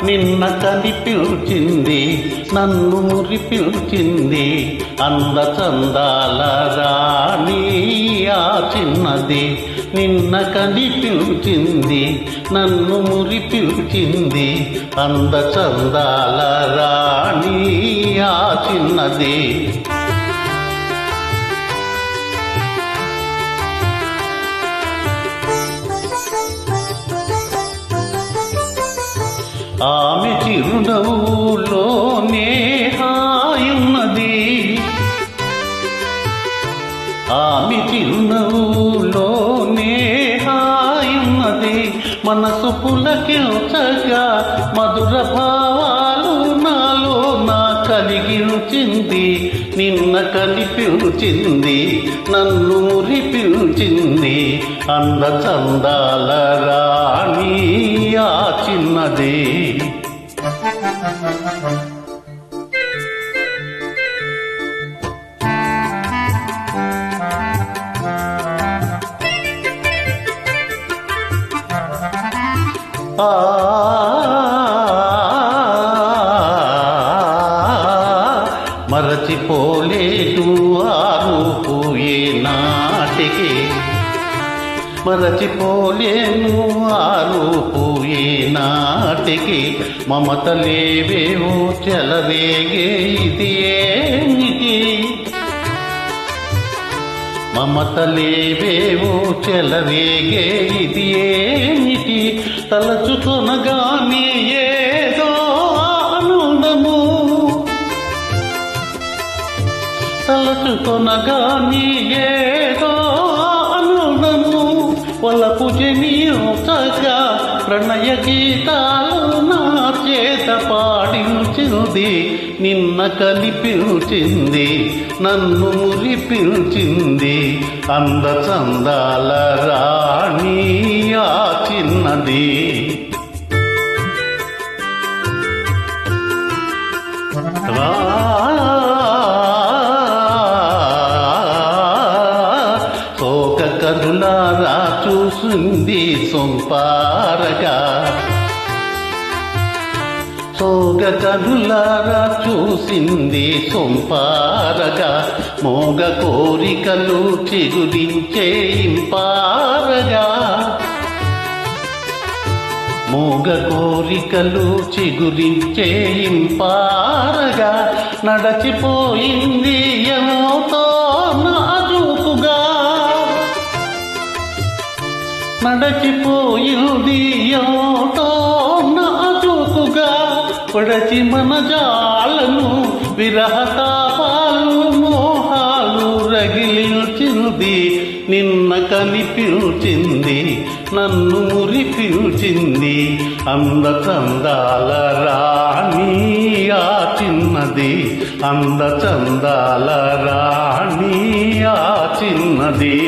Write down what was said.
నిన్న కనిపించింది నన్ను మురిపించింది అంద చందాల రాణి ఆ చిన్నది. నిన్న కనిపించింది నన్ను మురిపించింది అంద చందాల రాణి ఆ చిన్నది. ఆమె చిరునవ్వులోనే హాయున్నది, ఆమె చిరునవ్వులోనే హాయున్నది. మనసు పులకించగా మధుర భావాలు నాలో నా కలిగించింది. నిన్న కనిపించింది నన్ను మురిపించింది అంద చందాల రాణి ఆ చిన్నది. మరచిపోలేదు ఆ రూపు ఏనాటికి, మరచిపోలేను ఆ రూపు ఏనాటికి. మమతలేవేవో చెలరేగే ఇది ఏమిటి, మమతలేవేవో చెలరేగే ఇది ఏమిటి. తలచుకొనగానే ఏదో ఆనందము, తలచుకొనగానే ఏదో ఆనందము. వలపు జనియోచగా ప్రణయ గీతాలు నా చేత పాడించింది. నిన్న కనిపించింది నన్ను మురిపించింది అంద చందాల రాణి ఆ చిన్నది. సోక కరులారా చూసింది సొంపారగా, సోగ కరులారా చూసింది సొంపారగా. మోగ కోరికలు చిగురించే ఇంపారగా, మోగ కోరికలు చిగురించే ఇంపారగా. నడచిపోయింది ఎంతో నాజూకుగా, నడచిపోయింది ఎంతో నాజూకుగా. పడచి మన జాలను విరహతాపాలు మోహాలు రగిలించింది. నిన్న కనిపించింది నన్ను మురిపించింది అంద చందాల రాణి ఆ చిన్నది, అంద చందాల రాణి ఆ చిన్నది.